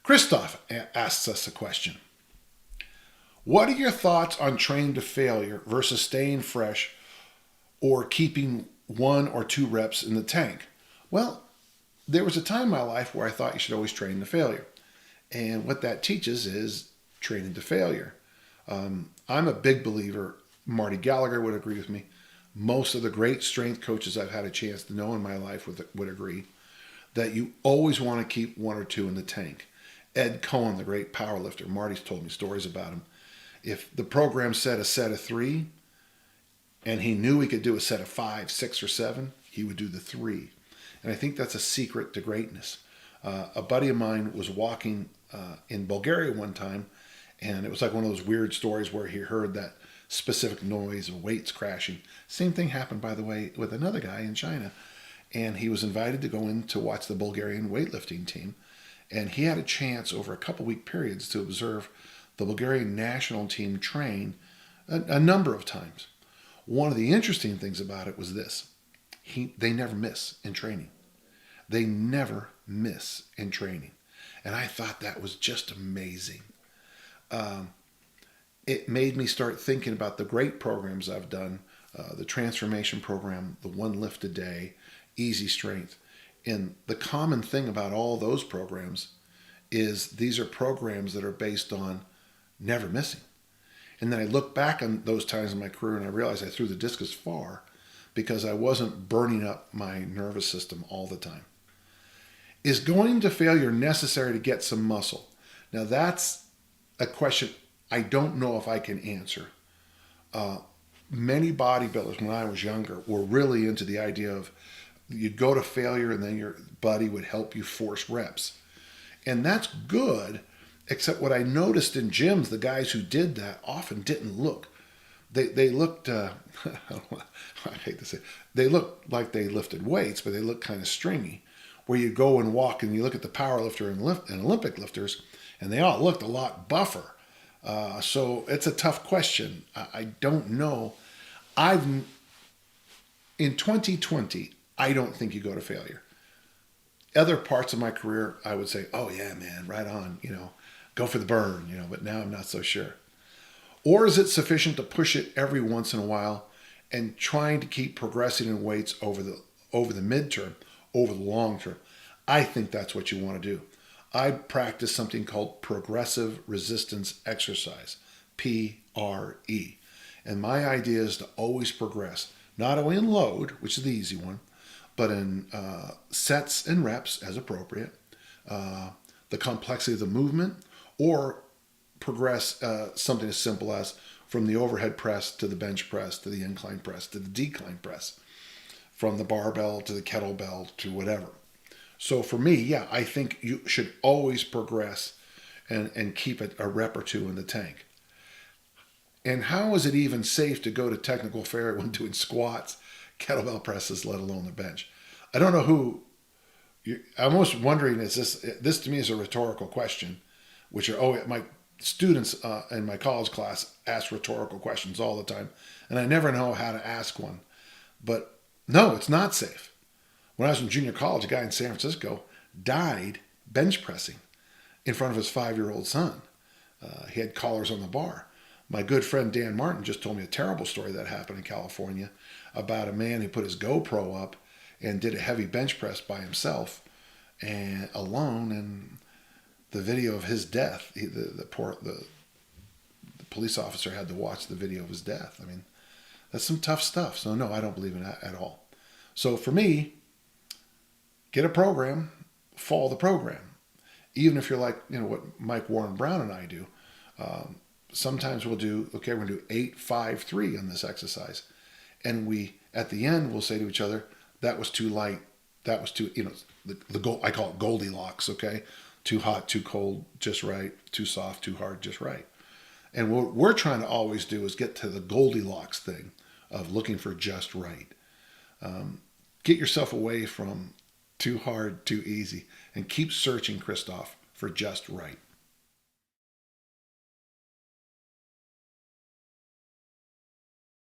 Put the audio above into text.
Christoph asks us a question. What are your thoughts on training to failure versus staying fresh or keeping 1 or 2 reps in the tank? Well, there was a time in my life where I thought you should always train to failure. And what that teaches is training to failure. I'm a big believer, Marty Gallagher would agree with me. Most of the great strength coaches I've had a chance to know in my life would agree that you always want to keep 1 or 2 in the tank. Ed Cohen, the great power lifter, Marty's told me stories about him. If the program said a set of 3 and he knew he could do a set of 5, 6, or 7, he would do the 3. And I think that's a secret to greatness. A buddy of mine was walking in Bulgaria one time, and it was like one of those weird stories where he heard that specific noise of weights crashing. Same thing happened, by the way, with another guy in China. And he was invited to go in to watch the Bulgarian weightlifting team. And he had a chance over a couple-week periods to observe the Bulgarian national team train a number of times. One of the interesting things about it was this. They never miss in training. They never miss in training. And I thought that was just amazing. It made me start thinking about the great programs I've done, the transformation program, the 1 lift a day, easy strength. And the common thing about all those programs is these are programs that are based on never missing. And then I look back on those times in my career and I realized I threw the discus far because I wasn't burning up my nervous system all the time. Is going to failure necessary to get some muscle? Now that's a question I don't know if I can answer. Many bodybuilders when I was younger were really into the idea of you'd go to failure and then your buddy would help you force reps. And that's good, except what I noticed in gyms, the guys who did that often didn't look. They looked, I hate to say, they looked like they lifted weights, but they looked kind of stringy. Where you go and walk and you look at the power lifter and Olympic lifters, and they all looked a lot buffer. So it's a tough question. I don't know. In 2020, I don't think you go to failure. Other parts of my career, I would say, oh yeah, man, right on, go for the burn, but now I'm not so sure. Or is it sufficient to push it every once in a while and trying to keep progressing in weights over the midterm, over the long term? I think that's what you want to do. I practice something called progressive resistance exercise, PRE. And my idea is to always progress, not only in load, which is the easy one, but in sets and reps as appropriate, the complexity of the movement, or progress something as simple as from the overhead press to the bench press to the incline press to the decline press, from the barbell to the kettlebell to whatever. So for me, yeah, I think you should always progress and keep it a rep or 2 in the tank. And how is it even safe to go to technical failure when doing squats, kettlebell presses, let alone the bench? I don't know who. I'm almost wondering, is this to me is a rhetorical question, which are my students in my college class ask rhetorical questions all the time, and I never know how to ask one. But no, it's not safe. When I was in junior college, a guy in San Francisco died bench pressing in front of his 5-year-old son. He had collars on the bar. My good friend Dan Martin just told me a terrible story that happened in California about a man who put his GoPro up and did a heavy bench press by himself and alone, and the video of his death, the police officer had to watch the video of his death. I mean, that's some tough stuff. So no, I don't believe in that at all. So for me, get a program, follow the program. Even if you're like, what Mike Warren Brown and I do, sometimes we'll do, okay, we're going to do 8, 5, 3 on this exercise. And we, at the end, we'll say to each other, that was too light. That was too, I call it Goldilocks, okay? Too hot, too cold, just right. Too soft, too hard, just right. And what we're trying to always do is get to the Goldilocks thing of looking for just right. Get yourself away from too hard, too easy, and keep searching, Christoph, for just right.